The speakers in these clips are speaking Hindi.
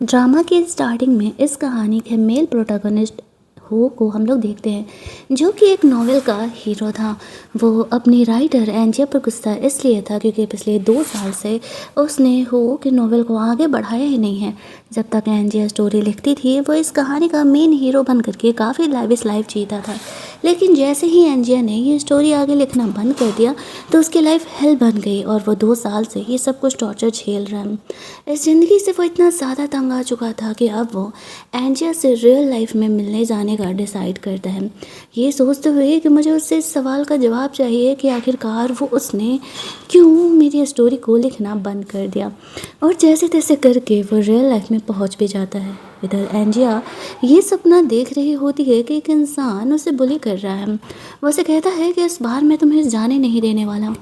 ड्रामा की स्टार्टिंग में इस कहानी के मेल प्रोटैगनिस्ट हो को हम लोग देखते हैं, जो कि एक नॉवेल का हीरो था। वो अपनी राइटर एंजिया पर गुस्सा इसलिए था क्योंकि पिछले 2 साल से उसने हो के नॉवेल को आगे बढ़ाया ही नहीं है। जब तक एंजिया स्टोरी लिखती थी वो इस कहानी का मेन हीरो बन करके काफ़ी लाइविश लाइफ जीता था। लेकिन जैसे ही एंजिया ने ये स्टोरी आगे लिखना बंद कर दिया तो उसकी लाइफ हेल बन गई और वो 2 साल से ये सब कुछ टॉर्चर झेल रहा है। इस ज़िंदगी से वो इतना ज़्यादा तंग आ चुका था कि अब वो एंजिया से रियल लाइफ में मिलने जाने का डिसाइड करता है, ये सोचते हुए कि मुझे उससे इस सवाल का जवाब चाहिए कि आखिरकार वो उसने क्यों मेरी स्टोरी को लिखना बंद कर दिया। और जैसे तैसे करके वो रियल लाइफ में पहुंच भी जाता है। इधर एंजिया ये सपना देख रही होती है कि एक इंसान उसे बुली कर रहा है। वो उसे कहता है कि इस बार मैं तुम्हें जाने नहीं देने वाला।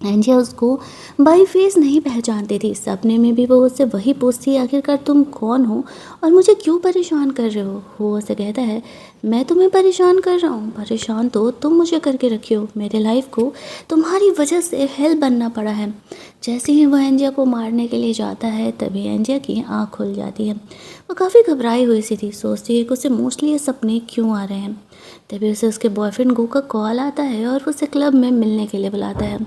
एंजिया उसको बाई फेस नहीं पहचानती थी। सपने में भी वो उससे वही पूछती है, आखिरकार तुम कौन हो और मुझे क्यों परेशान कर रहे हो। वो उसे कहता है, मैं तुम्हें परेशान कर रहा हूँ? परेशान तो तुम मुझे करके रखी हो। मेरे लाइफ को तुम्हारी वजह से हेल बनना पड़ा है। जैसे ही वो एंजिया को मारने के लिए जाता है तभी एंजिया की आँख खुल जाती है। वो काफ़ी घबराई हुई सी थी, सोचती है कि उसे मोस्टली ये सपने क्यों आ रहे हैं। तभी उसे उसके बॉयफ्रेंड गो का कॉल आता है और उसे क्लब में मिलने के लिए बुलाता है।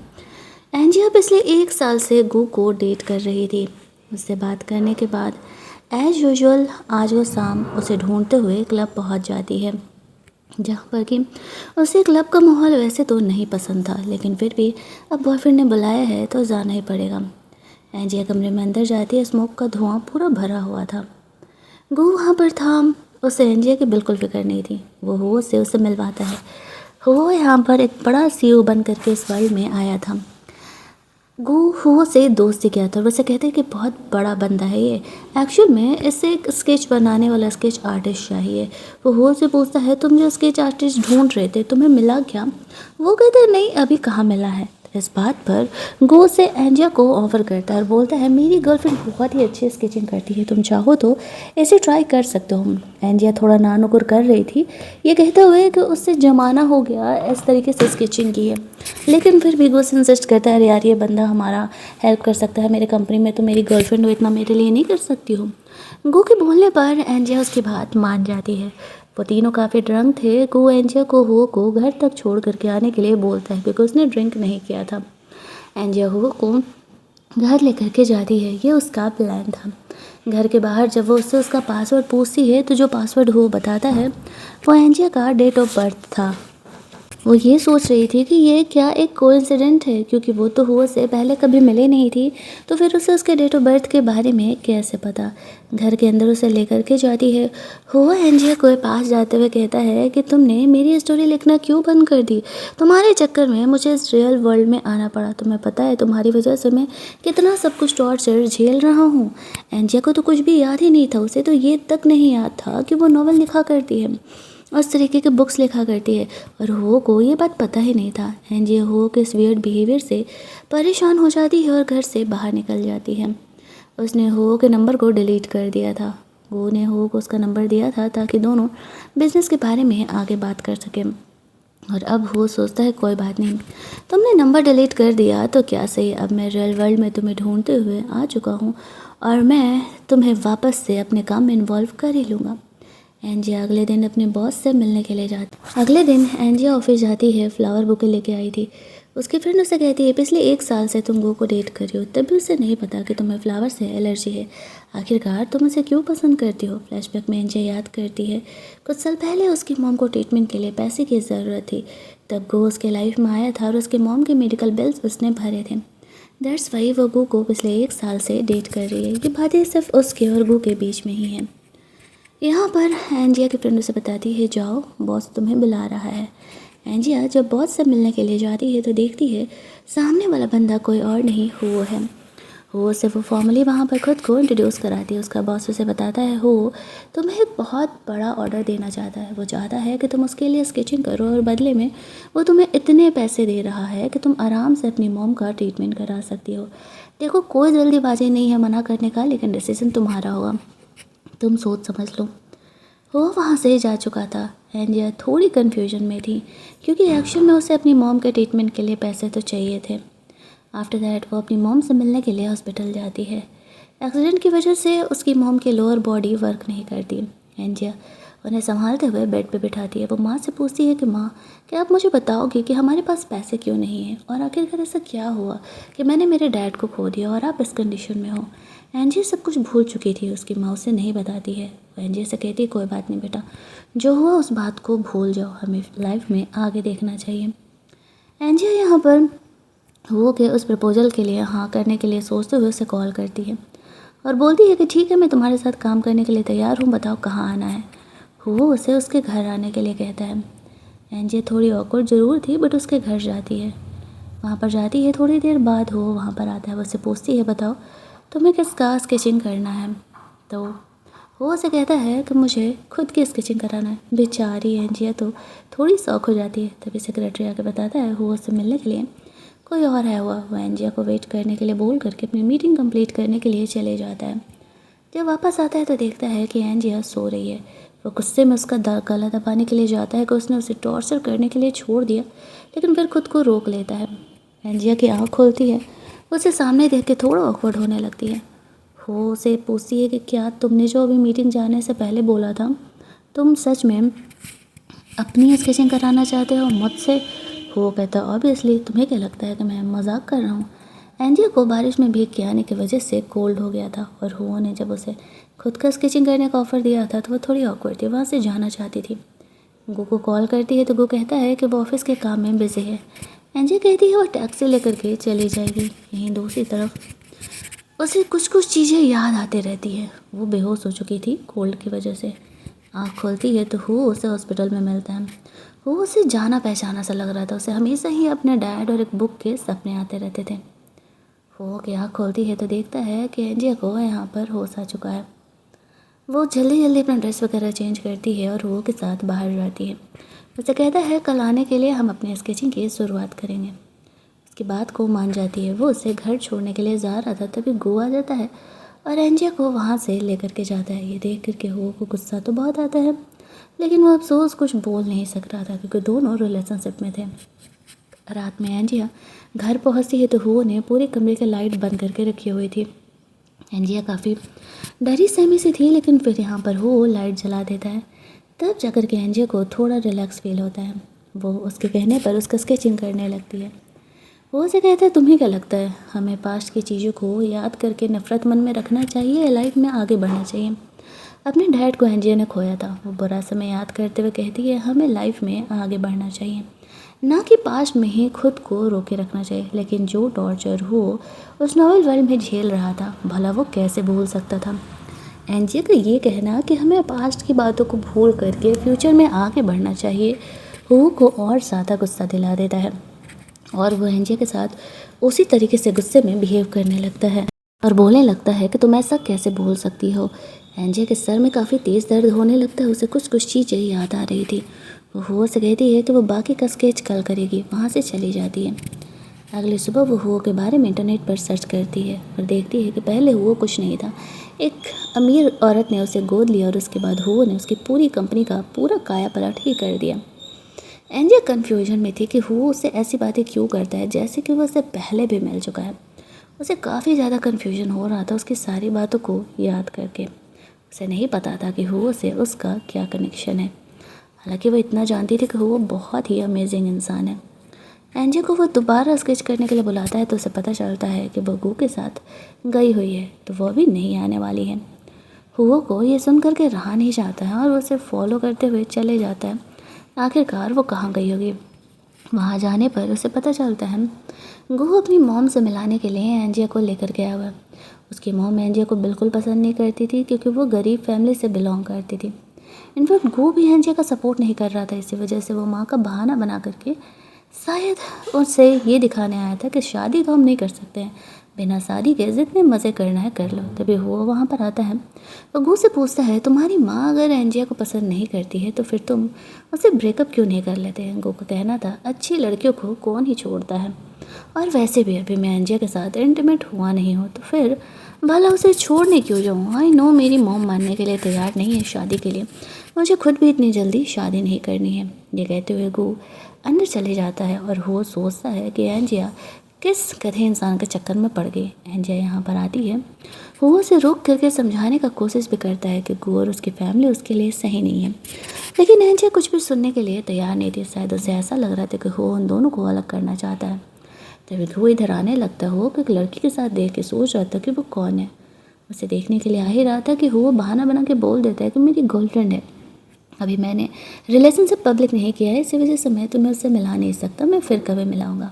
एंजिया पिछले 1 साल से गू को डेट कर रही थी। उससे बात करने के बाद एज यूजुअल आज वो शाम उसे ढूंढते हुए क्लब पहुंच जाती है, जहाँ पर कि उसे क्लब का माहौल वैसे तो नहीं पसंद था, लेकिन फिर भी अब बॉयफ्रेंड ने बुलाया है तो जाना ही पड़ेगा। एंजिया कमरे में अंदर जाती है, स्मोक का धुआं पूरा भरा हुआ था। गू वहाँ पर था। उसे एंजिया की बिल्कुल फिक्र नहीं थी। वो हो से उसे मिलवाता है। हो यहाँ पर एक बड़ा सीईओ बन करके इस वर्ल्ड में आया था। गो हो से दोस्ती किया था और वैसे कहते हैं कि बहुत बड़ा बंदा है ये। एक्चुअल में इससे एक स्केच बनाने वाला स्केच आर्टिस्ट चाहिए। वो हो से पूछता है, तुम जो स्केच आर्टिस्ट ढूंढ रहे थे तुम्हें मिला क्या? वो कहते हैं, नहीं अभी कहाँ मिला है। इस बात पर गो से एंजिया को ऑफर करता है और बोलता है, मेरी गर्लफ्रेंड बहुत ही अच्छी स्केचिंग करती है, तुम चाहो तो ऐसे ट्राई कर सकते हो। एंजिया थोड़ा नानुकुर कर रही थी, ये कहते हुए कि उससे जमाना हो गया इस तरीके से स्केचिंग की है। लेकिन फिर भी गो इंसिस्ट करता है, अरे यार ये बंदा हमारा हेल्प कर सकता है मेरे कंपनी में, तो मेरी गर्लफ्रेंड हो, इतना मेरे लिए नहीं कर सकती हो। गो के बोलने पर एंजिया उसकी बात मान जाती है। वो तीनों काफ़ी ड्रंक थे। गो एंजिया को हो को घर तक छोड़ करके आने के लिए बोलता है क्योंकि उसने ड्रिंक नहीं किया था। एंजिया हो को घर लेकर के जाती है, ये उसका प्लान था। घर के बाहर जब वो उससे उसका पासवर्ड पूछती है तो जो पासवर्ड हो बताता है वो एंजिया का डेट ऑफ बर्थ था। वो ये सोच रही थी कि ये क्या एक कोइंसिडेंट है, क्योंकि वो तो हुआ से पहले कभी मिली नहीं थी, तो फिर उसे उसके डेट ऑफ बर्थ के बारे में कैसे पता। घर के अंदर उसे लेकर के जाती है। हुआ एंजिया को पास जाते हुए कहता है कि तुमने मेरी स्टोरी लिखना क्यों बंद कर दी? तुम्हारे चक्कर में मुझे इस रियल वर्ल्ड में आना पड़ा। तुम्हें पता है तुम्हारी वजह से मैं कितना सब कुछ टॉर्चर झेल रहा हूँ। एंजिया को तो कुछ भी याद ही नहीं था। उसे तो ये तक नहीं याद था कि वो नॉवल लिखा करती है, उस तरीके के बुक्स लिखा करती है, और हो को ये बात पता ही नहीं था। एंजिया हो के इस वियर्ड बिहेवियर से परेशान हो जाती है और घर से बाहर निकल जाती है। उसने हो के नंबर को डिलीट कर दिया था। वो ने हो को उसका नंबर दिया था ताकि दोनों बिजनेस के बारे में आगे बात कर सकें। और अब हो सोचता है, कोई बात नहीं, तुमने नंबर डिलीट कर दिया तो क्या सही, अब मैं रियल वर्ल्ड में तुम्हें ढूंढते हुए आ चुका हूँ और मैं तुम्हें वापस से अपने काम में इन्वॉल्व कर ही लूँगा। एंजिया अगले दिन अपने बॉस से मिलने के लिए जाती। अगले दिन एंजिया ऑफिस जाती है, फ्लावर बुके लेके आई थी। उसकी फ्रेंड उसे कहती है, पिछले 1 साल से तुम गो को डेट कर रही हो, तब भी उसे नहीं पता कि तुम्हें फ्लावर से एलर्जी है। आखिरकार तुम उसे क्यों पसंद करती हो? फ्लैशबैक में एंजिया याद करती है, कुछ साल पहले उसकी मॉम को ट्रीटमेंट के लिए पैसे की ज़रूरत थी। तब गो उसके लाइफ में आया था और उसके मॉम के मेडिकल बिल्स उसने भरे थे। दैट्स वाई वो गो को पिछले 1 साल से डेट कर रही है। ये बातें सिर्फ उसके और गो के बीच में ही हैं। यहाँ पर एंजिया की फ्रेंड उसे बताती है, जाओ बॉस तुम्हें बुला रहा है। एंजिया जब बॉस से मिलने के लिए जाती है तो देखती है सामने वाला बंदा कोई और नहीं हो है। हो से वो फॉर्मली वहाँ पर खुद को इंट्रोड्यूस कराती है। उसका बॉस उसे बताता है, हो तुम्हें एक बहुत बड़ा ऑर्डर देना चाहता है। वो चाहता है कि तुम उसके लिए स्केचिंग करो और बदले में वो तुम्हें इतने पैसे दे रहा है कि तुम आराम से अपनी मॉम का ट्रीटमेंट करा सकती हो। देखो कोई जल्दीबाजी नहीं है मना करने का, लेकिन डिसीजन तुम्हारा होगा, तुम सोच समझ लो। वो वहाँ से जा चुका था। एंजिया थोड़ी कन्फ्यूजन में थी क्योंकि एक्चुअल में उसे अपनी मॉम के ट्रीटमेंट के लिए पैसे तो चाहिए थे। आफ्टर दैट वो अपनी मॉम से मिलने के लिए हॉस्पिटल जाती है। एक्सीडेंट की वजह से उसकी मॉम की लोअर बॉडी वर्क नहीं करती। एंजिया उन्हें संभालते हुए बेड पे बिठाती है। वो माँ से पूछती है कि माँ, क्या आप मुझे बताओगे कि हमारे पास पैसे क्यों नहीं हैं, और आखिरकार ऐसा क्या हुआ कि मैंने मेरे डैड को खो दिया और आप इस कंडीशन में हो। एंजिया सब कुछ भूल चुकी थी, उसकी माँ उसे नहीं बताती है। वो एंजिया से कहती है, कोई बात नहीं बेटा, जो हुआ उस बात को भूल जाओ, हमें लाइफ में आगे देखना चाहिए। एंजिया यहाँ पर वो के उस प्रपोजल के लिए हाँ करने के लिए सोचते हुए उसे कॉल करती है और बोलती है कि ठीक है, मैं तुम्हारे साथ काम करने के लिए तैयार हूँ, बताओ कहाँ आना है। वो उसे उसके घर आने के लिए कहता है। एंजिया थोड़ी ऑकवर्ड ज़रूर थी, बट उसके घर जाती है। वहाँ पर जाती है, थोड़ी देर बाद वो वहाँ पर आता है। वो उसे पूछती है, बताओ तुम्हें किसका स्केचिंग करना है। तो वो उसे कहता है कि मुझे खुद की स्केचिंग कराना है। बेचारी एंजिया तो थोड़ी शौक हो जाती है। तभी सेक्रेटरी आके बताता है वो उससे मिलने के लिए कोई और आया हुआ। वो एंजिया को वेट करने के लिए बोल करके अपनी मीटिंग कंप्लीट करने के लिए चले जाता है। जब वापस आता है तो देखता है कि एंजिया सो रही है। वो गुस्से में उसका गला दबाने के लिए जाता है कि उसने उसे टॉर्चर करने के लिए छोड़ दिया, लेकिन फिर खुद को रोक लेता है। एंजिया की आँख खोलती है, उसे सामने देख के थोड़ा ऑकवर्ड होने लगती है। वो उसे पूछती है कि क्या तुमने जो अभी मीटिंग जाने से पहले बोला था, तुम सच में अपनी स्केचिंग कराना चाहते हो मुझसे? वो कहता, ऑब्वियसली, तुम्हें क्या लगता है कि मैं मजाक कर रहा हूँ? एंजिया को बारिश में भीग के आने की वजह से कोल्ड हो गया था, और हुओ ने जब उसे खुद का स्केचिंग करने का ऑफ़र दिया था तो वो थोड़ी ऑकवर्ड थी, वहाँ से जाना चाहती थी। गो को कॉल करती है तो गो कहता है कि वो ऑफिस के काम में बिजी है। एंजिया कहती है वो टैक्सी लेकर के चली जाएगी। यहीं दूसरी तरफ उसे कुछ कुछ चीज़ें याद आती रहती है। वो बेहोश हो चुकी थी कोल्ड की वजह से। आँख खोलती है तो वो उसे हॉस्पिटल में मिलता है। वो उसे जाना पहचाना सा लग रहा था। उसे हमेशा ही अपने डैड और एक बुक के सपने आते रहते थे। वो की आँख खोलती है तो देखता है कि एंजिया को यहाँ पर होश आ चुका है। वो जल्दी जल्दी अपना ड्रेस वगैरह चेंज करती है और वो के साथ बाहर जाती है। उसे कहता है कल आने के लिए हम अपने स्केचिंग की शुरुआत करेंगे। उसकी बात को मान जाती है। वो उसे घर छोड़ने के लिए जा रहा था तभी गो आ जाता है और एंजिया को वहाँ से लेकर के जाता है। ये देख करके हो को गुस्सा तो बहुत आता है, लेकिन वो अफसोस कुछ बोल नहीं सक रहा था क्योंकि दोनों रिलेशनशिप में थे। रात में एंजिया घर पहुँचती है तो हो ने पूरे कमरे की लाइट बंद करके रखी हुई थी। एंजिया काफ़ी डरी सहमी सी थी, लेकिन फिर यहाँ पर हो लाइट जला देता है। तब जाकर के एंजिया को थोड़ा रिलैक्स फील होता है। वो उसके कहने पर उसका स्केचिंग करने लगती है। वो उसे कहता है तुम्हें क्या लगता है हमें पास्ट की चीज़ों को याद करके नफ़रत मन में रखना चाहिए या लाइफ में आगे बढ़ना चाहिए? अपने डैड को एंजिया ने खोया था। वो बुरा समय याद करते हुए कहती है हमें लाइफ में आगे बढ़ना चाहिए, ना कि पास्ट में ही खुद को रोके रखना चाहिए। लेकिन जो टॉर्चर हो उस नॉवल वर्ल्ड में झेल रहा था, भला वो कैसे भूल सकता था? एंजिया का ये कहना कि हमें पास्ट की बातों को भूल करके फ्यूचर में आगे बढ़ना चाहिए, हू को और ज़्यादा गुस्सा दिला देता है और वो एंजिया के साथ उसी तरीके से गुस्से में बिहेव करने लगता है और बोलने लगता है कि तुम ऐसा कैसे बोल सकती हो। एंजिया के सर में काफ़ी तेज़ दर्द होने लगता है। उसे कुछ कुछ चीज़ें याद आ रही थी। वो हुआ से कहती है कि वो बाकी का स्केच कल करेगी, वहाँ से चली जाती है। अगली सुबह वो हुआ के बारे में इंटरनेट पर सर्च करती है और देखती है कि पहले हुआ कुछ नहीं था। एक अमीर औरत ने उसे गोद लिया और उसके बाद हुआ ने उसकी पूरी कंपनी का पूरा काया पलट ही कर दिया। एंजिया कन्फ्यूजन में थी कि हुआ उससे ऐसी बातें क्यों करता है जैसे कि वो उससे पहले भी मिल चुका है। उसे काफ़ी ज़्यादा कन्फ्यूजन हो रहा था उसकी सारी बातों को याद करके। उसे नहीं पता था कि हुआ से उसका क्या कनेक्शन है। हालांकि वो इतना जानती थी कि हुआ बहुत ही अमेजिंग इंसान है। एंजिया को वो दोबारा स्केच करने के लिए बुलाता है तो उसे पता चलता है कि वो गू के साथ गई हुई है, तो वो भी नहीं आने वाली है। हुआ को ये सुन करके रहा नहीं जाता है और वो उसे फॉलो करते हुए चले जाता है। आखिरकार वो कहाँ गई होगी। वहाँ जाने पर उसे पता चलता है गू अपनी मॉम से मिलाने के लिए एंजिया को लेकर गया हुआ है। उसकी मॉम एंजिया को बिल्कुल पसंद नहीं करती थी क्योंकि वो गरीब फैमिली से बिलोंग करती थी। इनफैक्ट गू भी एंजिया का सपोर्ट नहीं कर रहा था। इसी वजह से वो माँ का बहाना बना करके शायद उससे ये दिखाने आया था कि शादी तो हम नहीं कर सकते हैं, बिना शादी के जितने मज़े करना है कर लो। तभी वो वहाँ पर आता है तो गू से पूछता है तुम्हारी माँ अगर एंजिया को पसंद नहीं करती है तो फिर तुम उससे ब्रेकअप क्यों नहीं कर लेते हैं? गू का कहना था अच्छी लड़कियों को कौन ही छोड़ता है, और वैसे भी अभी मैं एंजिया के साथ इंटीमेट हुआ नहीं हूँ तो फिर भला उसे छोड़ने क्यों जाऊँ? आई नो मेरी मॉम मानने के लिए तैयार नहीं है शादी के लिए, मुझे खुद भी इतनी जल्दी शादी नहीं करनी है। ये कहते हुए गू अंदर चले जाता है और वो सोचता है कि एंजिया किस गधे इंसान के चक्कर में पड़ गई। एंजिया यहाँ पर आती है। वो उसे रोक करके समझाने का कोशिश भी करता है कि गो और उसकी फैमिली उसके लिए सही नहीं है, लेकिन एंजिया कुछ भी सुनने के लिए तैयार नहीं थी। शायद उसे ऐसा लग रहा था कि वो उन दोनों को अलग करना चाहता है। तभी वो इधर आने लगता है। वो एक लड़की के साथ देख के सोच रहा था कि वो कौन है। उसे देखने के लिए आ ही रहा था कि वो बहाना बना के बोल देता है कि मेरी गर्लफ्रेंड है। अभी मैंने रिलेशनशिप पब्लिक नहीं किया है, इसी वजह से मैं तुम्हें उससे मिला नहीं सकता, मैं फिर कभी मिलाऊंगा।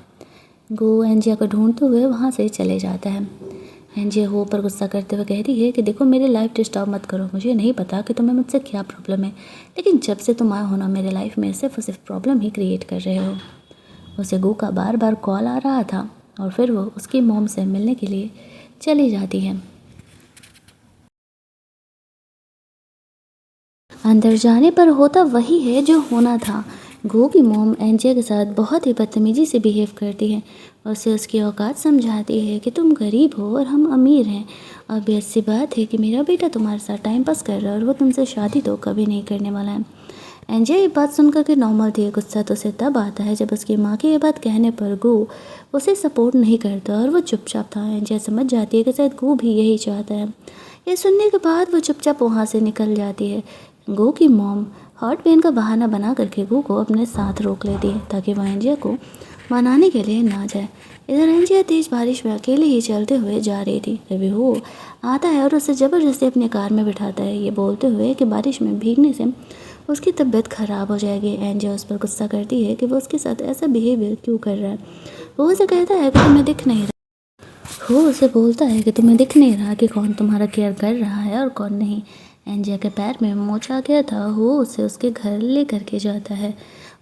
गो एंजिया को ढूंढते हुए वहाँ से चले जाता है। एंजिया हो पर गुस्सा करते हुए कहती है कि देखो, मेरी लाइफ डिस्टर्ब मत करो। मुझे नहीं पता कि तुम्हें मुझसे क्या प्रॉब्लम है, लेकिन जब से तुम आए हो ना, मेरे लाइफ में सिर्फ और सिर्फ प्रॉब्लम ही क्रिएट कर रहे हो। उसे गो का बार बार कॉल आ रहा था और फिर वो उसकी मॉम से मिलने के लिए चली जाती है। अंदर जाने पर होता वही है जो होना था। गो की मॉम एंजिया के साथ बहुत ही बदतमीजी से बिहेव करती है और उसे उसकी औकात समझाती है कि तुम गरीब हो और हम अमीर हैं। अब ऐसी बात है कि मेरा बेटा तुम्हारे साथ टाइम पास कर रहा है और वो तुमसे शादी तो कभी नहीं करने वाला है। एंजिया ये बात सुनकर के नॉर्मल थी। गुस्सा तो उसे तब आता है जब उसकी माँ की ये बात कहने पर गो उसे सपोर्ट नहीं करता और वो चुपचाप था। एंजिया समझ जाती है कि शायद गो भी यही चाहता है। ये सुनने के बाद वो चुपचाप वहाँ से निकल जाती है। गो की मॉम हार्ट पेन का बहाना बना करके गो को अपने साथ रोक लेती है ताकि वह एंजिया को मनाने के लिए ना जाए। इधर एंजिया तेज बारिश में अकेले ही चलते हुए जा रही थी। तभी वो आता है और उसे ज़बरदस्ती अपनी कार में बिठाता है, ये बोलते हुए कि बारिश में भीगने से उसकी तबीयत ख़राब हो जाएगी। एंजिया उस पर गुस्सा करती है कि वो उसके साथ ऐसा बिहेवियर क्यों कर रहा है। वो उसे कहता है कि तुम्हें दिख नहीं रहा। वो उसे बोलता है कि तुम्हें दिख नहीं रहा कि कौन तुम्हारा केयर कर रहा है और कौन नहीं। एंजिया के पैर में मोच आ गया था। वो उसे उसके घर ले करके जाता है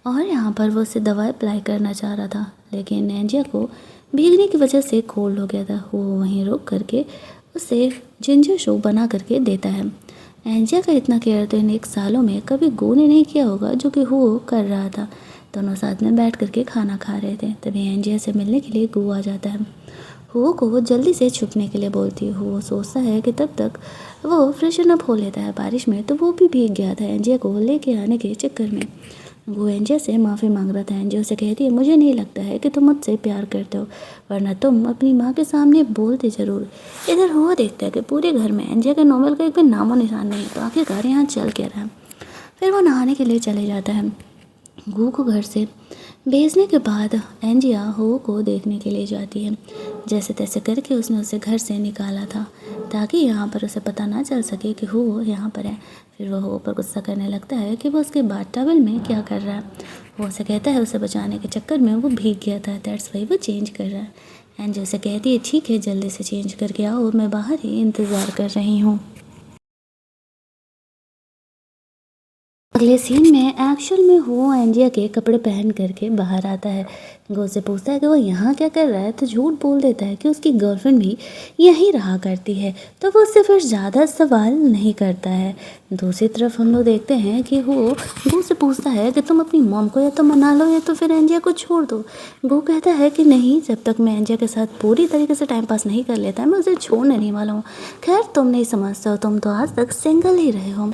और यहाँ पर वो उसे दवाई अप्लाई करना चाह रहा था, लेकिन एंजिया को भीगने की वजह से कोल्ड हो गया था। वो वहीं रोक करके उसे जिंजर सूप बना करके देता है। एंजिया का इतना केयर तो इन 1 सालों में कभी गो ने नहीं किया होगा जो कि वो कर रहा था। दोनों साथ में बैठ करके खाना खा रहे थे। तभी एंजिया से मिलने के लिए गो आ जाता है। हो को वो जल्दी से छुपने के लिए बोलती है। वो सोचता है कि तब तक वो फ्रेशन अप हो लेता है। बारिश में तो वो भी भीग गया था एंजिया को लेके आने के चक्कर में। वो एंजिया से माफ़ी मांग रहा था। एंजिया उसे कहती है, मुझे नहीं लगता है कि तुम मुझसे प्यार करते हो, वरना तुम अपनी माँ के सामने बोलते ज़रूर। इधर हुआ देखता है कि पूरे घर में एंजिया के नोबेल का एक भी नामो निशान नहीं, तो आखिरकार यहाँ चल क्या रहा है। फिर वो नहाने के लिए चले जाता है। गो को घर से भेजने के बाद एंजिया हो को देखने के लिए जाती है। जैसे तैसे करके उसने उसे घर से निकाला था ताकि यहाँ पर उसे पता ना चल सके कि हो यहाँ पर है। फिर वो हो पर गुस्सा करने लगता है कि वो उसके बाथ टॉवल में क्या कर रहा है। वो उसे कहता है उसे बचाने के चक्कर में वो भीग गया था, दैट्स वाई वो चेंज कर रहा है। एंजिया उसे कहती है, ठीक है जल्दी से चेंज करके आओ, मैं बाहर ही इंतज़ार कर रही हूँ। अगले सीन में एक्चुअल में वो एंजिया के कपड़े पहन करके बाहर आता है। गो से पूछता है कि वो यहाँ क्या कर रहा है, तो झूठ बोल देता है कि उसकी गर्लफ्रेंड भी यहीं रहा करती है, तो वो उससे फिर ज़्यादा सवाल नहीं करता है। दूसरी तरफ हम लोग देखते हैं कि वो गो से पूछता है कि तुम अपनी मॉम को या तो मना लो या तो फिर एंजिया को छोड़ दो। गो कहता है कि नहीं, जब तक मैं एंजिया के साथ पूरी तरीके से टाइम पास नहीं कर लेता मैं उसे छोड़ने नहीं वाला हूँ। खैर तुम नहीं समझते हो, तुम तो आज तक सिंगल ही रहे हो।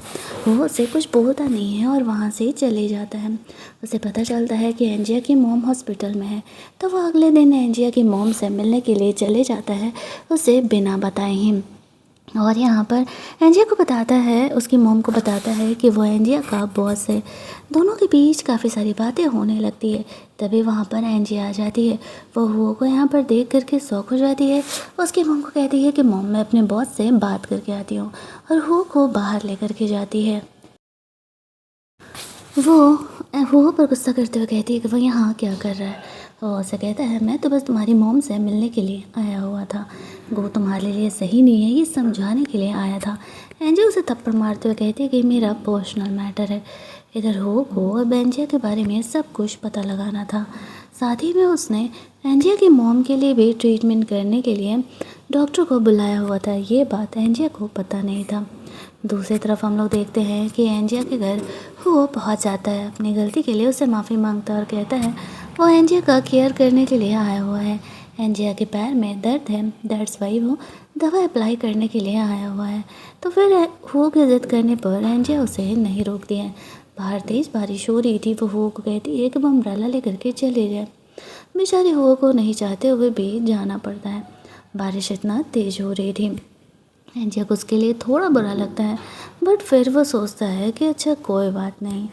वो उसे कुछ बोलता नहीं है और वहाँ से चले जाता है। उसे पता चलता है कि एंजिया की मॉम हॉस्पिटल में है, तो वो अगले दिन एंजिया की मॉम से मिलने के लिए चले जाता है, उसे बिना बताए ही। और यहाँ पर एंजिया को बताता है, उसकी मॉम को बताता है कि वो एंजिया का बॉस है। दोनों के बीच काफ़ी सारी बातें होने लगती है। तभी वहाँ पर एंजिया आ जाती है। वो हुओ को यहाँ पर देख करके शौक हो जाती है। उसकी मॉम को कहती है कि मॉम मैं अपने बॉस से बात करके आती हूँ, और हुओ को बाहर लेकर के जाती है। वो पर गुस्सा करते हुए कहती है कि वो यहाँ क्या कर रहा है। वो उसे कहता है, मैं तो बस तुम्हारी मॉम से मिलने के लिए आया हुआ था। वो तुम्हारे लिए सही नहीं है ये समझाने के लिए आया था। एंजिया उसे थप्पड़ मारते हुए कहती है कि मेरा पर्सनल मैटर है। इधर हो को और एंजिया के बारे में सब कुछ पता लगाना था। साथ ही में उसने एंजिया की मॉम के लिए भी ट्रीटमेंट करने के लिए डॉक्टर को बुलाया हुआ था। ये बात एंजिया को पता नहीं था। दूसरी तरफ हम लोग देखते हैं कि एंजिया के घर वो पहुंच जाता है। अपनी गलती के लिए उसे माफ़ी मांगता है और कहता है वो एंजिया का केयर करने के लिए आया हुआ है। एंजिया के पैर में दर्द है, दैट्स वाई वो दवा अप्लाई करने के लिए आया हुआ है। तो फिर वो की जिद करने पर एंजिया उसे नहीं रोकती है। बाहर तेज़ बारिश हो रही थी। वो को कहती है कि वो अम्ब्रेला लेकर के चले जाए। बेचारे हुआ को नहीं चाहते हुए भी जाना पड़ता है। बारिश इतना तेज़ हो रही थी, एंजिया को उसके लिए थोड़ा बुरा लगता है, बट फिर वो सोचता है कि अच्छा कोई बात नहीं,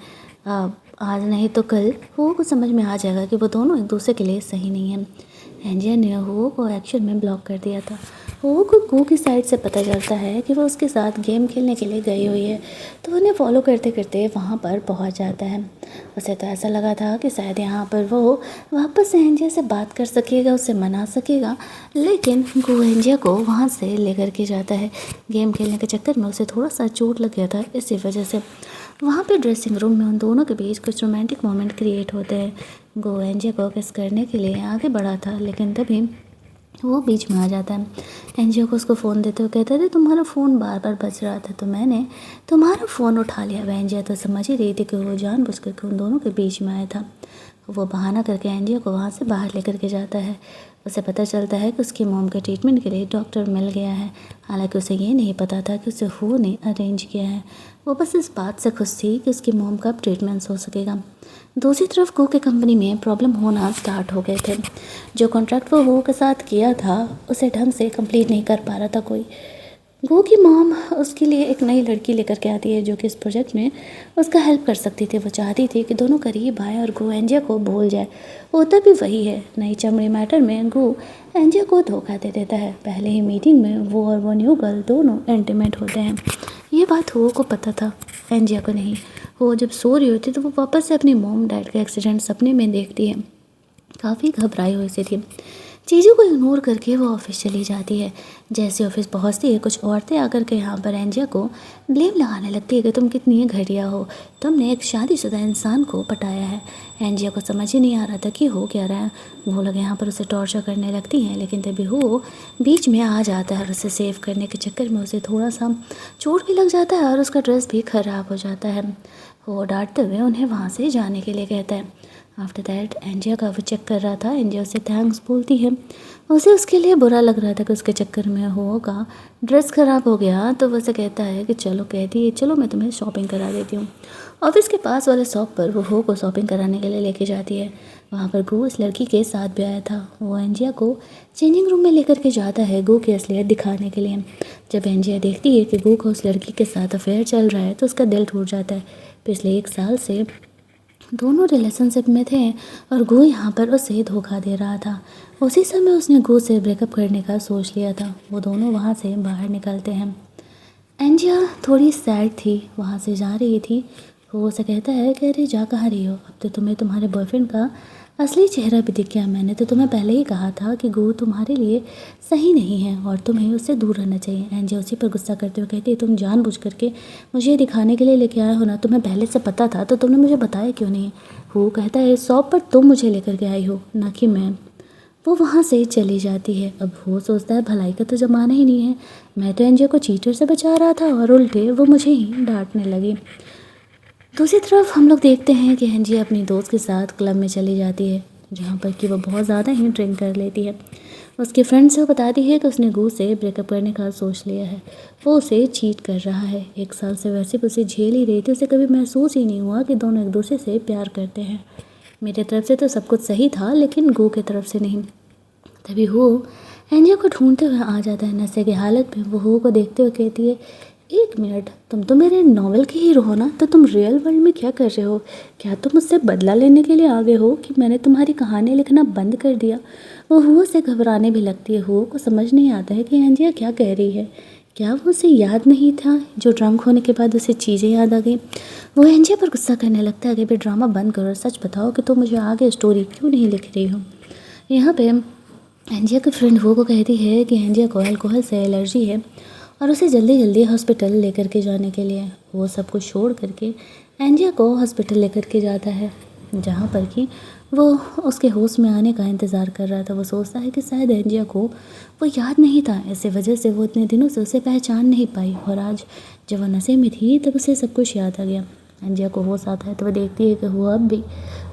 आज नहीं तो कल हुओ को समझ में आ जाएगा कि वो दोनों एक दूसरे के लिए सही नहीं है। एंजिया ने हुओ को एक्चुअल में ब्लॉक कर दिया था। हुओ को गू की साइड से पता चलता है कि वो उसके साथ गेम खेलने के लिए गई हुई है, तो उन्हें फॉलो करते करते वहाँ पर पहुँच जाता है। उसे तो ऐसा लगा था कि शायद यहाँ पर वो वापस से एंजिया से बात कर सकेगा, उसे मना सकेगा, लेकिन गू एंजिया को वहाँ से लेकर के जाता है। गेम खेलने के चक्कर में उसे थोड़ा सा चोट लग गया था, इसी वजह से वहाँ पे ड्रेसिंग रूम में उन दोनों के बीच कुछ रोमांटिक मोमेंट क्रिएट होते हैं। गो एंजिया को किस करने के लिए आगे बढ़ा था, लेकिन तभी वो बीच में आ जाता है। एंजियो को उसको फ़ोन देते हुए कहते थे तुम्हारा फ़ोन बार बार बज रहा था तो मैंने तुम्हारा फ़ोन उठा लिया। वह एंजिया तो समझ ही रही थी कि वो जानबूझ करके उन दोनों के बीच में आया था। वो बहाना करके एंजियो को वहाँ से बाहर लेकर के जाता है। उसे पता चलता है कि उसकी मॉम के ट्रीटमेंट के लिए डॉक्टर मिल गया है, हालांकि उसे ये नहीं पता था कि उसे हु ने अरेंज किया है। वो बस इस बात से खुश थी कि उसकी मॉम का ट्रीटमेंट हो सकेगा। दूसरी तरफ गो के कंपनी में प्रॉब्लम होना स्टार्ट हो गए थे। जो कॉन्ट्रैक्ट वो गो के साथ किया था उसे ढंग से कंप्लीट नहीं कर पा रहा था कोई। गो की मॉम उसके लिए एक नई लड़की लेकर के आती है जो कि इस प्रोजेक्ट में उसका हेल्प कर सकती थी। वो चाहती थी कि दोनों करीब आए और गो एंजिया को भूल जाए। होता भी वही है, नई चमड़ी मैटर में गो एंजिया को धोखा दे देता है। पहले ही मीटिंग में वो और वो न्यू गर्ल दोनों इंटीमेट होते हैं। ये बात हो को पता था, एंजिया को नहीं। वो जब सो रही होती तो वो वापस से अपनी मॉम डैड का एक्सीडेंट सपने में देखती है। काफ़ी घबराई हुई सी थी। चीज़ों को इग्नोर करके वो ऑफिस चली जाती है। जैसे ऑफिस पहुंचती है कुछ औरतें आकर के यहाँ पर एंजिया को ब्लेम लगाने लगती है कि तुम कितनी घटिया हो, तुमने एक शादीशुदा इंसान को पटाया है। एंजिया को समझ ही नहीं आ रहा था कि हो क्या रहा है। वो लोग यहाँ पर उसे टॉर्चर करने लगती हैं, लेकिन तभी वो बीच में आ जाता है और उसे सेव करने के चक्कर में उसे थोड़ा सा चोट भी लग जाता है और उसका ड्रेस भी ख़राब हो जाता है। वो डांटते हुए उन्हें वहाँ से जाने के लिए कहता है। आफ्टर दैट एंजिया का वो चेक कर रहा था, एंजिया उसे थैंक्स बोलती है। उसे उसके लिए बुरा लग रहा था कि उसके चक्कर में हो का ड्रेस ख़राब हो गया, तो वो उसे कहता है कि चलो, कहती है चलो मैं तुम्हें शॉपिंग करा देती हूँ। ऑफिस के पास वाले शॉप पर वो हो को शॉपिंग कराने के लिए लेके जाती है। वहाँ पर गो उस लड़की के साथ भी आया था। वो एंजिया को चेंजिंग रूम में लेकर के जाता है गो की असलियत दिखाने के लिए। जब एंजिया देखती है कि गो का उस लड़की के साथ अफेयर चल रहा है तो उसका दिल टूट जाता है। पिछले 1 साल से दोनों रिलेशनशिप में थे और गो यहाँ पर उसे धोखा दे रहा था। उसी समय उसने गो से ब्रेकअप करने का सोच लिया था। वो दोनों वहाँ से बाहर निकलते हैं। एंजिया थोड़ी सैड थी, वहाँ से जा रही थी। वो उसे कहता है कि अरे जा कहाँ रही हो, अब तो तुम्हें तुम्हारे बॉयफ्रेंड का असली चेहरा भी दिख गया। मैंने तो तुम्हें पहले ही कहा था कि गो तुम्हारे लिए सही नहीं है और तुम्हें उससे दूर रहना चाहिए। एंजिया उसी पर गुस्सा करते हुए कहती है तुम जानबूझ करके मुझे दिखाने के लिए लेके आए हो ना, तुम्हें पहले से पता था तो तुमने मुझे बताया क्यों नहीं। वो कहता है शॉप पर तुम मुझे लेकर के आई हो, ना कि मैं। वो वहाँ से चली जाती है। अब वो सोचता है भलाई का तो ज़माना ही नहीं है, मैं तो एंजिया को चीटर से बचा रहा था और उल्टे वो मुझे ही डांटने लगी। दूसरी तरफ हम लोग देखते हैं कि एंजिया अपनी दोस्त के साथ क्लब में चली जाती है, जहाँ पर कि वो बहुत ज़्यादा ही ड्रिंक कर लेती है। उसके फ्रेंड से वो बताती है कि उसने गू से ब्रेकअप करने का सोच लिया है, वो उसे चीट कर रहा है। 1 साल से वैसे भी उसे झेल ही रही थी, उसे कभी महसूस ही नहीं हुआ कि दोनों एक दूसरे से प्यार करते हैं। मेरी तरफ से तो सब कुछ सही था, लेकिन गू की तरफ से नहीं। तभी हो एंजिया को ढूंढते हुए आ जाता है नशे की हालत में। वो हो को देखते हुए कहती है 1 मिनट, तुम तो मेरे नॉवल के हीरो हो ना, तो तुम रियल वर्ल्ड में क्या कर रहे हो? क्या तुम मुझसे बदला लेने के लिए आ गए हो कि मैंने तुम्हारी कहानी लिखना बंद कर दिया? वो हुआ से घबराने भी लगती है। हुआ को समझ नहीं आता है कि एंजिया क्या कह रही है। क्या वो उसे याद नहीं था जो ड्रंक होने के बाद उसे चीज़ें याद आ गई? वो एंजिया पर गुस्सा करने लगता है कि भाई ड्रामा बंद करो, सच बताओ कि तुम मुझे आगे स्टोरी क्यों नहीं लिख रही हो। यहाँ पे एंजिया की फ्रेंड वो को कहती है कि एंजिया को अल्कोहल से एलर्जी है और उसे जल्दी जल्दी हॉस्पिटल लेकर के जाने के लिए। वो सब कुछ छोड़ करके एंजिया को हॉस्पिटल लेकर के जाता है, जहाँ पर कि वो उसके होश में आने का इंतज़ार कर रहा था। वो सोचता है कि शायद एंजिया को वो याद नहीं था, ऐसे वजह से वो इतने दिनों से उसे पहचान नहीं पाई, और आज जब वो नशे में थी तब उसे सब कुछ याद आ गया। एंजिया को होश आता है तो वह देखती है कि वो अब भी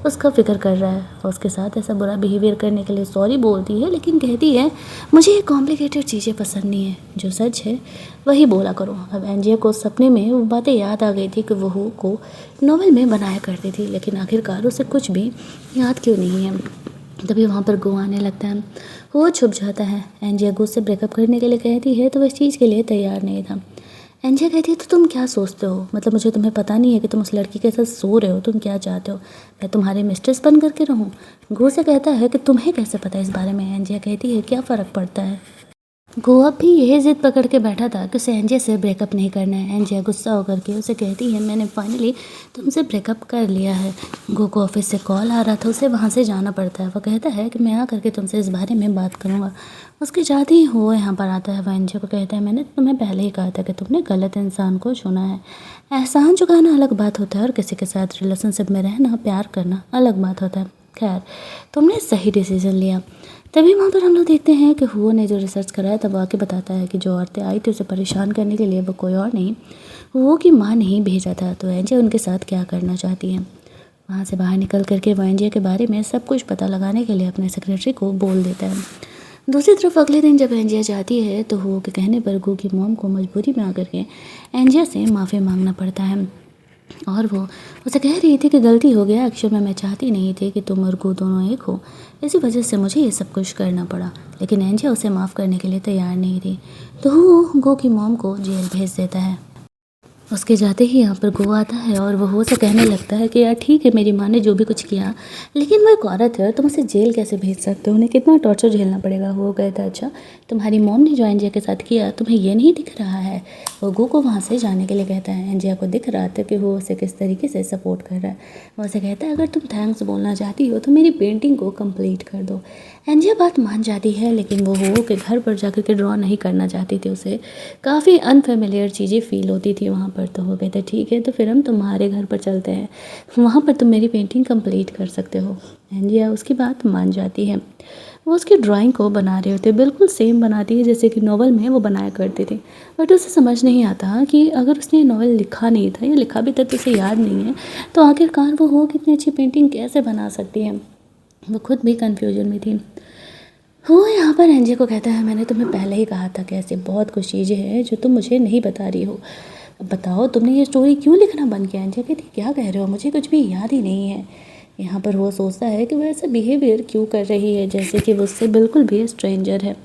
उसका फिक्र कर रहा है और उसके साथ ऐसा बुरा बिहेवियर करने के लिए सॉरी बोलती है, लेकिन कहती है मुझे ये कॉम्प्लिकेटेड चीज़ें पसंद नहीं है, जो सच है वही बोला करो। अब एंजिया को सपने में वो बातें याद आ गई थी कि वो को नॉवल में बनाया करती थी, लेकिन आखिरकार उसे कुछ भी याद क्यों नहीं है। तभी वहाँ पर गो आने लगता है। वो छुप जाता है। एंजिया गो से ब्रेकअप करने के लिए कहती है तो वह इस चीज़ के लिए तैयार नहीं था। एंजिया कहती है तो तुम क्या सोचते हो, मतलब मुझे तुम्हें पता नहीं है कि तुम उस लड़की के साथ सो रहे हो, तुम क्या चाहते हो, मैं तुम्हारी मिस्ट्रेस बन करके रहूँ। गो से कहता है कि तुम्हें कैसे पता इस बारे में। एंजिया कहती है क्या फ़र्क पड़ता है। गो अब भी यही ज़िद पकड़ के बैठा था कि उसे एंजिया से ब्रेकअप नहीं करना है। एंजिया गुस्सा होकर के उसे कहती है मैंने फाइनली तुमसे ब्रेकअप कर लिया है। गो को ऑफिस से कॉल आ रहा था, उसे वहाँ से जाना पड़ता है। वो कहता है कि मैं आ करके तुमसे इस बारे में बात करूँगा। उसके जाते ही वो यहाँ पर आता है। वो एंजिया को कहता है मैंने तुम्हें पहले ही कहा था कि तुमने गलत इंसान को चुना है। एहसान चुकाना अलग बात होता है और किसी के साथ रिलेशनशिप में रहना, प्यार करना अलग बात होता है। खैर, तुमने सही डिसीजन लिया। तभी वहाँ पर हम लोग देखते हैं कि हुओ ने जो रिसर्च कराया था वो आके बताता है कि जो औरतें आई थी उसे परेशान करने के लिए वो कोई और नहीं, हुओ की माँ ने ही भेजा था। तो एंजिया उनके साथ क्या करना चाहती है। वहाँ से बाहर निकल करके वो एंजिया के बारे में सब कुछ पता लगाने के लिए अपने सेक्रेटरी को बोल देता है। दूसरी तरफ अगले दिन जब एंजिया जाती है तो हुओ के कहने पर गो की मॉम को मजबूरी में आकर के एंजिया से माफ़ी मांगना पड़ता है। और वो उसे कह रही थी कि गलती हो गया, एक्चुअल में मैं चाहती नहीं थी कि तुम और गो दोनों एक हो, इसी वजह से मुझे ये सब कुछ करना पड़ा। लेकिन एंजिया उसे माफ़ करने के लिए तैयार नहीं थी। तो वो गो की मॉम को जेल भेज देता है। उसके जाते ही यहाँ पर गो आता है और वो से कहने लगता है कि यार ठीक है, मेरी माँ ने जो भी कुछ किया, लेकिन वो एक औरत है और तुम उसे जेल कैसे भेज सकते हो, उन्हें कितना टॉर्चर झेलना पड़ेगा। वो कहता है अच्छा, तुम्हारी मॉम ने जो एंजिया के साथ किया तुम्हें ये नहीं दिख रहा है। वो गो को वहाँ से जाने के लिए कहता है। एंजिया को दिख रहा था कि वो उसे किस तरीके से सपोर्ट कर रहा है। वो उसे कहता है अगर तुम थैंक्स बोलना चाहती हो तो मेरी पेंटिंग को कंप्लीट कर दो। एंजिया बात मान जाती है, लेकिन वो के घर पर जाकर के ड्रॉ नहीं करना चाहती थी। उसे काफ़ी अनफेमिलियर चीज़ें फ़ील होती थी वहाँ पर। तो वो कहते ठीक है, तो फिर हम तुम्हारे घर पर चलते हैं, वहाँ पर तुम मेरी पेंटिंग कंप्लीट कर सकते हो। एंजिया उसकी बात मान जाती है। वो उसकी ड्राइंग को बना रहे होते, बिल्कुल सेम बनाती है जैसे कि नॉवल में वो बनाया करती थी। बट उसे समझ नहीं आता कि अगर उसने नॉवल लिखा नहीं था या लिखा भी था तो उसे याद नहीं है, तो आखिरकार वो हो कितनी अच्छी पेंटिंग कैसे बना सकती है। वो खुद भी कन्फ्यूजन में थी। वो यहाँ पर एंजिया को कहता है मैंने तुम्हें पहले ही कहा था कि ऐसी बहुत कुछ चीज़ें हैं जो तुम मुझे नहीं बता रही हो। बताओ तुमने ये स्टोरी क्यों लिखना बंद किया। एंजिया कहती क्या कह रहे हो, मुझे कुछ भी याद ही नहीं है। यहाँ पर वो सोचता है कि वो ऐसा बिहेवियर क्यों कर रही है जैसे कि वो उससे बिल्कुल भी स्ट्रेंजर है।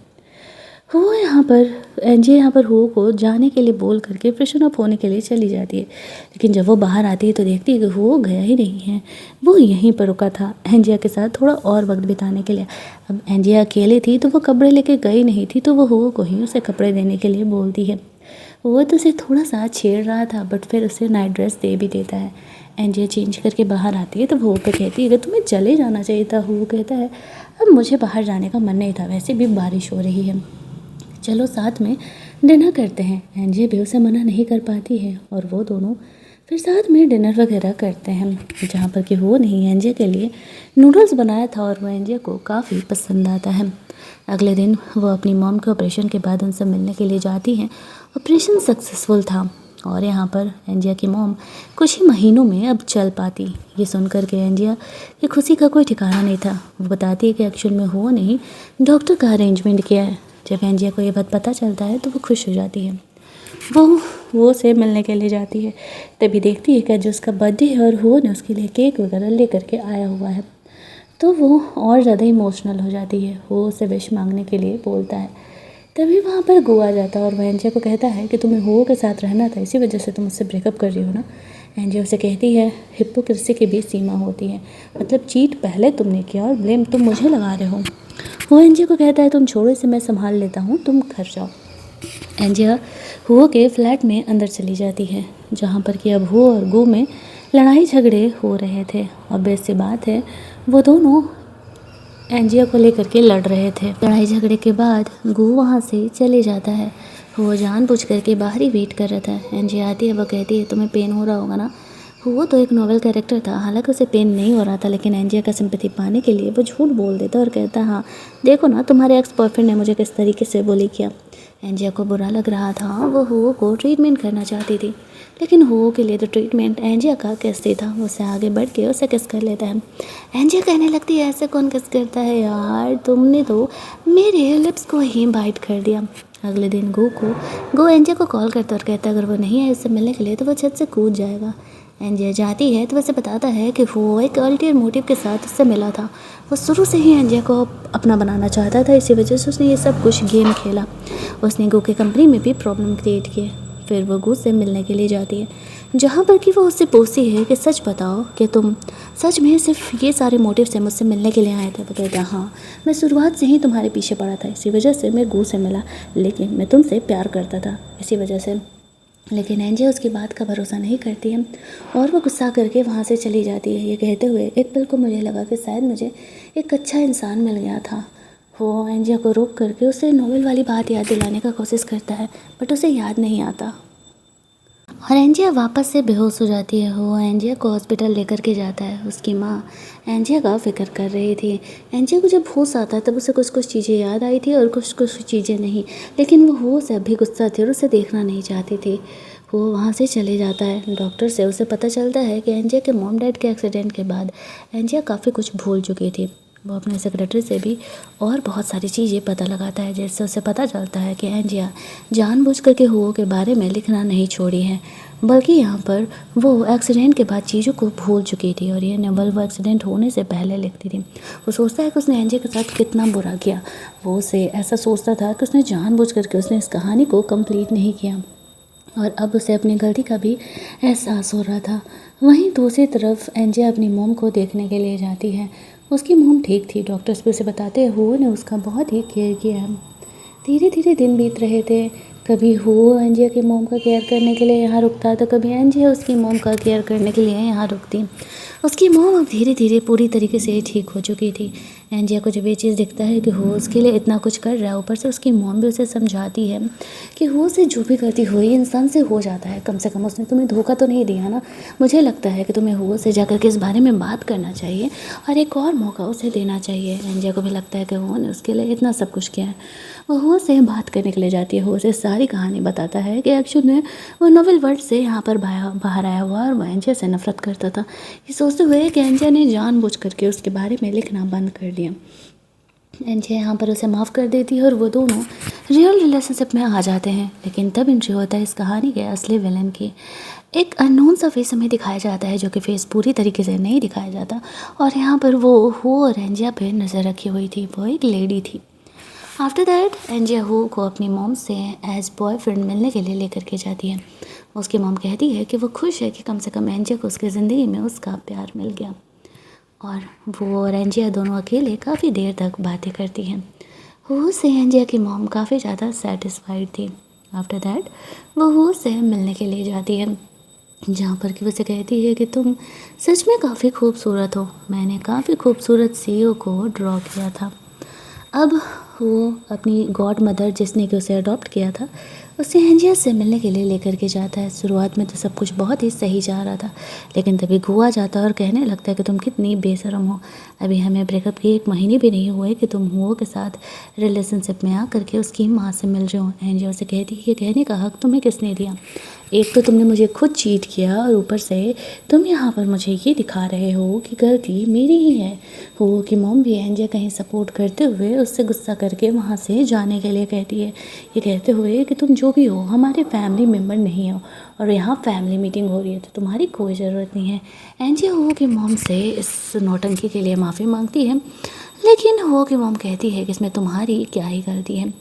वो यहाँ पर एंजिया यहाँ पर हो को जाने के लिए बोल करके फ्रेशन अप होने के लिए चली जाती है। लेकिन जब वो बाहर आती है तो देखती है कि वो गया ही नहीं है, वो यहीं पर रुका था एंजिया के साथ थोड़ा और वक्त बिताने के लिए। अब एंजिया अकेले थी तो वो कपड़े लेके गई नहीं थी, तो वो हो को ही उसे कपड़े देने के लिए बोलती है। वो तो उसे थोड़ा सा छेड़ रहा था बट फिर उसे नाइट ड्रेस दे भी देता है। एंजिया चेंज करके बाहर आती है तो वो पे कहती है कि तुम्हें चले जाना चाहिए था। वो कहता है अब मुझे बाहर जाने का मन नहीं था, वैसे भी बारिश हो रही है, चलो साथ में डिनर करते हैं। एंजिया भी उसे मना नहीं कर पाती है और वो दोनों फिर साथ में डिनर वगैरह करते हैं, जहाँ पर कि वो नहीं एंजिया के लिए नूडल्स बनाया था और वो एंजिया को काफ़ी पसंद आता है। अगले दिन वो अपनी मॉम के ऑपरेशन के बाद उनसे मिलने के लिए जाती हैं। ऑपरेशन सक्सेसफुल था और यहाँ पर एंजिया की मॉम कुछ ही महीनों में अब चल पाती। ये सुनकर के एंजिया की खुशी का कोई ठिकाना नहीं था। वो बताती है कि एक्चुअल में वो नहीं, डॉक्टर का अरेंजमेंट किया है। जब एंजिया को ये बात पता चलता है तो वो खुश हो जाती है। वो से मिलने के लिए जाती है, तभी देखती है कि जो उसका बर्थडे है और वो ने उसके लिए केक वगैरह ले करके आया हुआ है। तो वो और ज़्यादा इमोशनल हो जाती है। वो उसे विश मांगने के लिए बोलता है। तभी वहाँ पर गो आ जाता है और वह एंजिया को कहता है कि तुम्हें हो के साथ रहना था, इसी वजह से तुम उससे ब्रेकअप कर रही हो ना। एंजिया उसे कहती है हिपोक्रेसी की भी सीमा होती है, मतलब चीट पहले तुमने किया और ब्लेम तुम मुझे लगा रहे हो। वो एंजिया को कहता है तुम छोड़ो इसे, मैं संभाल लेता हूँ, तुम घर जाओ। एंजिया हुओ के फ्लैट में अंदर चली जाती है, जहाँ पर कि अब हुओ और गो में लड़ाई झगड़े हो रहे थे। ऑब्वियस सी बात है वो दोनों एंजिया को लेकर के लड़ रहे थे। लड़ाई झगड़े के बाद गो वहाँ से चले जाता है। वो जानबूझ करके बाहर ही वेट कर रहा था। एंजिया आती है, वो कहती है तुम्हें पेन हो रहा होगा ना। वो तो एक नॉवल कैरेक्टर था, हालांकि उसे पेन नहीं हो रहा था, लेकिन एंजिया का सिंपैथी पाने के लिए वो झूठ बोल देता और कहता हाँ देखो ना तुम्हारे एक्स बॉयफ्रेंड ने मुझे किस तरीके से बोली किया। एंजिया को बुरा लग रहा था, वो हुओ को ट्रीटमेंट करना चाहती थी, लेकिन हुओ के लिए तो ट्रीटमेंट एंजिया का किस था। वो उससे आगे बढ़ के उसे किस कर लेता है। एंजिया कहने लगती है ऐसे कौन किस करता है यार, तुमने तो मेरे लिप्स को ही बाइट कर दिया। अगले दिन गो एंजिया को कॉल करता और कहता अगर वो नहीं आए उससे मिलने के लिए तो वो छत से कूद जाएगा। एंजिया जाती है तो वैसे बताता है कि वो एक अल्टीरियर मोटिव के साथ उससे मिला था। वो शुरू से ही एंजिया को अपना बनाना चाहता था, इसी वजह से उसने ये सब कुछ गेम खेला। उसने गो की कंपनी में भी प्रॉब्लम क्रिएट किए। फिर वो गो से मिलने के लिए जाती है, जहाँ पर कि वो उससे पूछती है कि सच बताओ कि तुम सच में सिर्फ ये सारे मोटिव से मुझसे मिलने के लिए आए थे। वो कहता है हाँ, मैं शुरुआत से ही तुम्हारे पीछे पड़ा था, इसी वजह से मैं गो से मिला, लेकिन मैं तुमसे प्यार करता था इसी वजह से। लेकिन एंजिया उसकी बात का भरोसा नहीं करती है और वो गुस्सा करके वहाँ से चली जाती है, ये कहते हुए एक पल को मुझे लगा कि शायद मुझे एक अच्छा इंसान मिल गया था। वो एंजिया को रोक करके उसे नोवेल वाली बात याद दिलाने का कोशिश करता है, बट उसे याद नहीं आता और एंजिया वापस से बेहोश हो जाती है। वो एंजिया को हॉस्पिटल लेकर के जाता है। उसकी माँ एंजिया का फिक्र कर रही थी। एंजिया को जब होश आता है तब उसे कुछ कुछ चीज़ें याद आई थी और कुछ कुछ चीज़ें नहीं, लेकिन वो होश अभी गुस्सा थी और उसे देखना नहीं चाहती थी। वो वहाँ से चले जाता है। डॉक्टर से उसे पता चलता है कि एंजिया के मॉम डैड के एक्सीडेंट के बाद एंजिया काफ़ी कुछ भूल चुकी थी। वो अपने सेक्रेटरी से भी और बहुत सारी चीज़ें पता लगाता है, जिससे उसे पता चलता है कि एंजिया जानबूझ करके हुओ के बारे में लिखना नहीं छोड़ी है, बल्कि यहाँ पर वो एक्सीडेंट के बाद चीज़ों को भूल चुकी थी और ये नवल वो एक्सीडेंट होने से पहले लिखती थी। वो सोचता है कि उसने एंजिया के साथ कितना बुरा किया। वो उसे ऐसा सोचता था कि उसने जानबूझ करके उसने इस कहानी को कंप्लीट नहीं किया और अब उसे अपनी गलती का भी एहसास हो रहा था। वहीं दूसरी तरफ एंजिया अपनी मोम को देखने के लिए जाती है। उसकी मोम ठीक थी। डॉक्टर्स भी उसे बताते हैं हुओ ने उसका बहुत ही केयर किया है। धीरे धीरे दिन बीत रहे थे। कभी हुओ एंजिया की मोम का केयर करने के लिए यहाँ रुकता तो कभी एंजिया उसकी मोम का केयर करने के लिए यहाँ रुकती। उसकी मोम अब धीरे धीरे पूरी तरीके से ठीक हो चुकी थी। एंजिया को जब ये चीज़ दिखता है कि वो उसके लिए इतना कुछ कर रहा है, ऊपर से उसकी मोम भी उसे समझाती है कि वो उसे जो भी करती हो ये इंसान से हो जाता है, कम से कम उसने तुम्हें धोखा तो नहीं दिया ना। मुझे लगता है कि तुम्हें हुओ से जाकर के इस बारे में बात करना चाहिए और एक और मौका उसे देना चाहिए। एंजिया को भी लगता है कि हुओ ने उसके लिए इतना सब कुछ किया है। वो हुओ से बात करने के लिए जाती है। हुओ से सारी कहानी बताता है कि एक्चुअल में वो नोवेल वर्ल्ड से यहाँ पर बाहर आया हुआ और वो एंजिया से नफरत करता था। ये सोचते हुए कि एंजिया ने जानबूझ करके उसके बारे में लिखना बंद कर दिया। एंजिया यहाँ पर उसे माफ़ कर देती है और वो दोनों रियल रिलेशनशिप में आ जाते हैं। लेकिन तब एंट्री होता है इस कहानी के असली विलन की। एक अननोन सा फेस हमें दिखाया जाता है, जो कि फेस पूरी तरीके से नहीं दिखाया जाता, और यहाँ पर वो और एंजिया पे नज़र रखी हुई थी। वो एक लेडी थी। आफ्टर दैट एंजिया हो को अपनी मॉम से एज बॉयफ्रेंड मिलने के लिए लेकर के जाती है। उसकी मॉम कहती है कि वो खुश है कि कम से कम एंजिया को उसकी ज़िंदगी में उसका प्यार मिल गया। और वो और एंजिया दोनों अकेले काफ़ी देर तक बातें करती हैं। हो से एंजिया की मॉम काफ़ी ज़्यादा सेटिस्फाइड थी। आफ्टर दैट वो हो से मिलने के लिए जाती है, जहाँ पर कि उसे कहती है कि तुम सच में काफ़ी खूबसूरत हो। मैंने काफ़ी खूबसूरत सीईओ को ड्रॉ किया था। अब वो अपनी गॉड मदर, जिसने कि उसे अडॉप्ट किया था, उसे एंजिया से मिलने के लिए लेकर के जाता है। शुरुआत में तो सब कुछ बहुत ही सही जा रहा था, लेकिन तभी गुआ जाता है और कहने लगता है कि तुम कितनी बेशरम हो। अभी हमें ब्रेकअप की 1 महीने भी नहीं हुए कि तुम हुओ के साथ रिलेशनशिप में आकर के उसकी माँ से मिल रहे हो। एंजिया उसे कहती है कि कहने का हक तुम्हें किसने दिया? एक तो तुमने मुझे खुद चीट किया और ऊपर से तुम यहाँ पर मुझे ये दिखा रहे हो कि गलती मेरी ही है। हुओ की मॉम भी एंजिया कहीं सपोर्ट करते हुए उससे गुस्सा करके वहाँ से जाने के लिए कहती है, ये कहते हुए कि तुम जो भी हो हमारे फैमिली मेम्बर नहीं हो और यहाँ फैमिली मीटिंग हो रही है तो तुम्हारी कोई ज़रूरत नहीं है। एंजिया हुओ की मॉम से इस नौटंकी के लिए माफ़ी मांगती है, लेकिन हुओ की मॉम कहती है कि इसमें तुम्हारी क्या ही गलती है।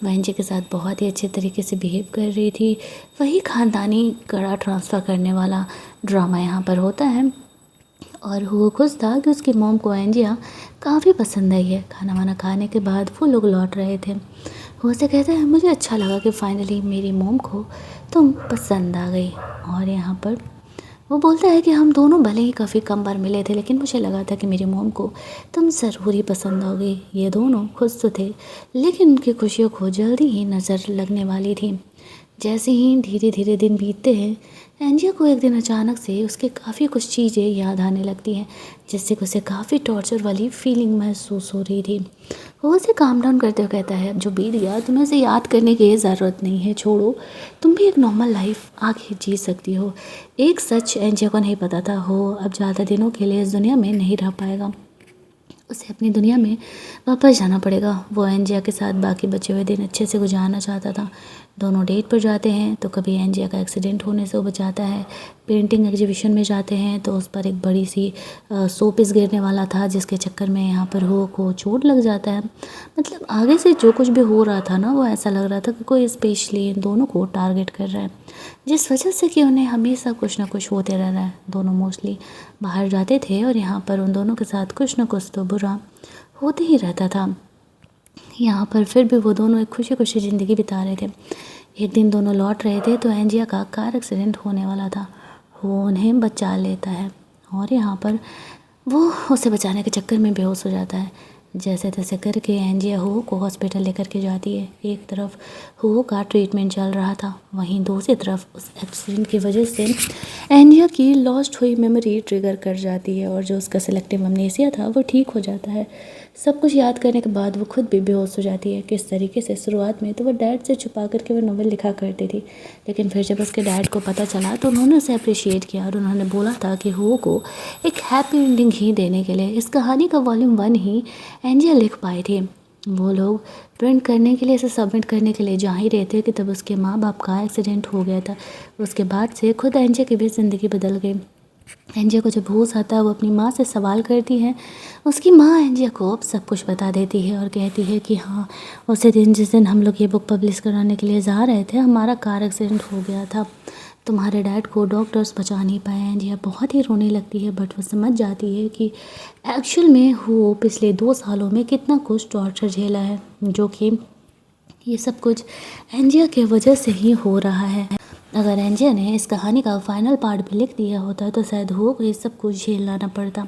वह एंजिया के साथ बहुत ही अच्छे तरीके से बिहेव कर रही थी। वही ख़ानदानी कड़ा ट्रांसफ़र करने वाला ड्रामा यहाँ पर होता है और वो खुश था कि उसकी मॉम को एंजिया काफ़ी पसंद आई है। खाना वाना खाने के बाद वो लोग लौट रहे थे। वो उसे कहता है, मुझे अच्छा लगा कि फाइनली मेरी मॉम को तुम पसंद आ गई। और यहाँ पर वो बोलता है कि हम दोनों भले ही काफ़ी कम बार मिले थे, लेकिन मुझे लगा था कि मेरी मॉम को तुम ज़रूर ही पसंद आओगी। ये दोनों खुश तो थे, लेकिन उनकी खुशियों को जल्दी ही नज़र लगने वाली थी। जैसे ही धीरे धीरे दिन बीतते हैं, एंजिया को एक दिन अचानक से उसके काफ़ी कुछ चीज़ें याद आने लगती हैं, जिससे कि उसे काफ़ी टॉर्चर वाली फीलिंग महसूस हो रही थी। वो उसे काम डाउन करते हुए कहता है, अब जो बीत गया तुम्हें उसे याद करने की ज़रूरत नहीं है, छोड़ो। तुम भी एक नॉर्मल लाइफ आगे जी सकती हो। एक सच एंजिया को नहीं पता था, हो अब ज़्यादा दिनों के लिए इस दुनिया में नहीं रह पाएगा। उसे अपनी दुनिया में वापस जाना पड़ेगा। वो एंजिया के साथ बाकी बचे हुए दिन अच्छे से गुजारना चाहता था। दोनों डेट पर जाते हैं तो कभी एंजिया का एक्सीडेंट होने से वो बचाता है। पेंटिंग एग्जीबिशन में जाते हैं तो उस पर एक बड़ी सी शोपीस गिरने वाला था, जिसके चक्कर में यहाँ पर हो को चोट लग जाता है। मतलब आगे से जो कुछ भी हो रहा था ना, वो ऐसा लग रहा था कि कोई स्पेशली इन दोनों को टारगेट कर रहा है, जिस वजह से कि उन्हें हमेशा कुछ ना कुछ होते रह रहा है। दोनों मोस्टली बाहर जाते थे और यहाँ पर उन दोनों के साथ कुछ ना कुछ तो बुरा होते ही रहता था। यहाँ पर फिर भी वो दोनों एक खुशी खुशी ज़िंदगी बिता रहे थे। एक दिन दोनों लौट रहे थे तो एंजिया का कार एक्सीडेंट होने वाला था। वो उन्हें बचा लेता है और यहाँ पर वो उसे बचाने के चक्कर में बेहोश हो जाता है। जैसे तैसे करके एंजिया हो को हॉस्पिटल लेकर के जाती है। एक तरफ हो का ट्रीटमेंट चल रहा था, वहीं दूसरी तरफ उस एक्सीडेंट की वजह से एंजिया की लॉस्ट हुई मेमोरी ट्रिगर कर जाती है और जो उसका सेलेक्टिव अमनेसिया था वो ठीक हो जाता है। सब कुछ याद करने के बाद वो खुद भी बेहोश हो जाती है। किस तरीके से शुरुआत में तो वो डैड से छुपा करके वो नॉवेल लिखा करती थी, लेकिन फिर जब उसके डैड को पता चला तो उन्होंने उसे अप्रिशिएट किया और उन्होंने बोला था कि हो को एक हैप्पी एंडिंग ही देने के लिए इस कहानी का वॉल्यूम 1 ही एंजिया लिख पाए थे। वो लोग प्रिंट करने के लिए, इसे सबमिट करने के लिए जा ही रहे थे कि तब उसके माँ बाप का एक्सीडेंट हो गया था। उसके बाद से खुद एंजिया की भी ज़िंदगी बदल गई। एंजिया को जब होश आता है वो अपनी माँ से सवाल करती है। उसकी माँ एंजिया को अब सब कुछ बता देती है और कहती है कि हाँ, उसी दिन जिस दिन हम लोग ये बुक पब्लिश कराने के लिए जा रहे थे, हमारा कार एक्सीडेंट हो गया था। तुम्हारे डैड को डॉक्टर्स बचा नहीं पाए। एंजिया बहुत ही रोने लगती है, बट वो समझ जाती है कि एक्चुअल में वो पिछले 2 सालों में कितना कुछ टॉर्चर झेला है, जो कि ये सब कुछ एंजिया के वजह से ही हो रहा है। अगर एंजिया ने इस कहानी का फाइनल पार्ट भी लिख दिया होता तो शायद हो को ये सब कुछ झेलना ना पड़ता।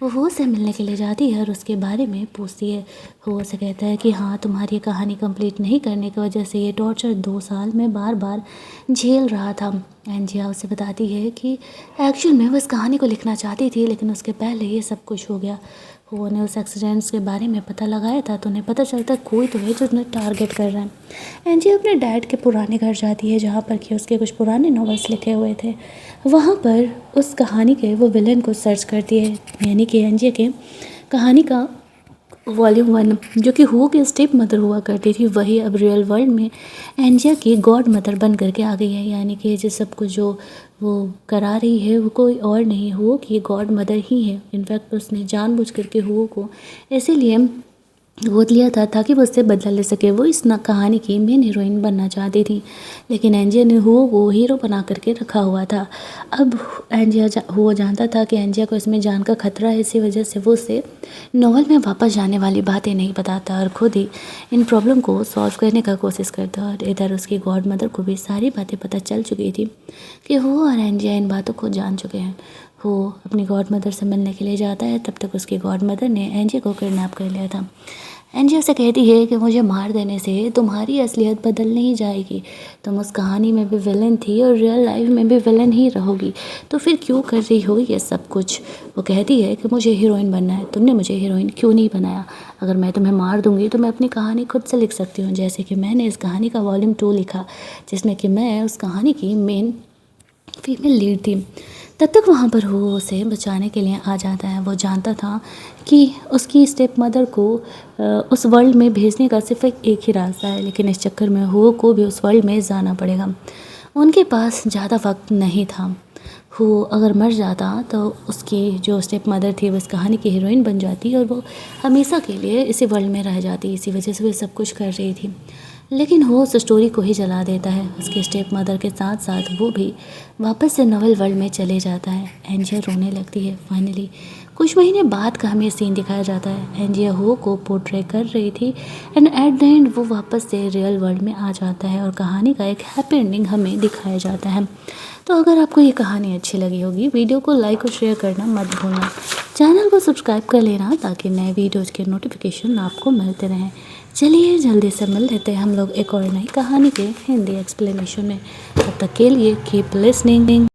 वो से मिलने के लिए जाती है और उसके बारे में पूछती है। वो उसे कहता है कि हाँ, तुम्हारी कहानी कंप्लीट नहीं करने की वजह से ये टॉर्चर 2 साल में बार बार झेल रहा था। एंजिया उसे बताती है कि एक्चुअल में वो इस कहानी को लिखना चाहती थी, लेकिन उसके पहले ये सब कुछ हो गया। वो ने उस एक्सीडेंट्स के बारे में पता लगाया था तो उन्हें पता चलता कोई तो है जो उन्हें टारगेट कर रहा है। एंजिया अपने डैड के पुराने घर जाती है, जहाँ पर कि उसके कुछ पुराने नॉवेल्स लिखे हुए थे। वहाँ पर उस कहानी के वो विलन को सर्च करती है, यानी कि एंजिया के कहानी का वॉल्यूम 1 जो कि हु की स्टेप मदर हुआ करती थी, वही अब रियल वर्ल्ड में एंजिया की गॉड मदर बन करके आ गई है। यानी कि ये सब कुछ जो वो करा रही है वो कोई और नहीं, हु की गॉड मदर ही है। इनफैक्ट उसने जानबूझ करके हु को इसीलिए गोद लिया था ताकि वो उससे बदला ले सके। वो इस कहानी की मेन हीरोइन बनना चाहती थी, लेकिन एंजिया ने हुओ को हीरो बना करके रखा हुआ था। अब हुओ जानता था कि एंजिया को इसमें जान का खतरा है, इसी वजह से वो उसे नॉवल में वापस जाने वाली बातें नहीं बताता और खुद ही इन प्रॉब्लम को सॉल्व करने का कोशिश करता। और इधर उसकी गॉड मदर को भी सारी बातें पता चल चुकी थी कि हुओ और एंजिया इन बातों को जान चुके हैं। वो अपनी गॉड मदर से मिलने के लिए जाता है, तब तक उसकी गॉड मदर ने एंजिया को किडनैप कर लिया था। एंजिया से कहती है कि मुझे मार देने से तुम्हारी असलियत बदल नहीं जाएगी। तुम उस कहानी में भी विलन थी और रियल लाइफ में भी विलन ही रहोगी, तो फिर क्यों कर रही हो ये सब कुछ। वो कहती है कि मुझे हीरोइन बनना है, तुमने मुझे हीरोइन क्यों नहीं बनाया। अगर मैं तुम्हें मार दूंगी तो मैं अपनी कहानी खुद से लिख सकती हूँ, जैसे कि मैंने इस कहानी का वॉल्यूम 2 लिखा, जिसमें कि मैं उस कहानी की मेन फीमेल लीड थी। तब तक वहाँ पर वो उसे बचाने के लिए आ जाता है। वो जानता था कि उसकी स्टेप मदर को उस वर्ल्ड में भेजने का सिर्फ एक ही रास्ता है, लेकिन इस चक्कर में हो को भी उस वर्ल्ड में जाना पड़ेगा। उनके पास ज़्यादा वक्त नहीं था। वो अगर मर जाता तो उसकी जो स्टेप मदर थी वो इस कहानी की हीरोइन बन जाती और वो हमेशा के लिए इसी वर्ल्ड में रह जाती। इसी वजह से वो सब कुछ कर रही थी, लेकिन वो उस स्टोरी को ही जला देता है। उसके स्टेप मदर के साथ साथ वो भी वापस से नॉवल वर्ल्ड में चले जाता है। एंजिया रोने लगती है। फाइनली कुछ महीने बाद का हमें सीन दिखाया जाता है। एंजिया हो को पोर्ट्रे कर रही थी एंड एट द एंड वो वापस से रियल वर्ल्ड में आ जाता है और कहानी का एक हैप्पी एंडिंग हमें दिखाया जाता है। तो अगर आपको ये कहानी अच्छी लगी होगी, वीडियो को लाइक और शेयर करना मत भूलना। चैनल को सब्सक्राइब कर लेना ताकि नए वीडियोज़ के नोटिफिकेशन आपको मिलते रहें। चलिए जल्दी से मिल लेते हैं हम लोग एक और नई कहानी के हिंदी एक्सप्लेनेशन में। तब तक के लिए कीप लिसनिंग।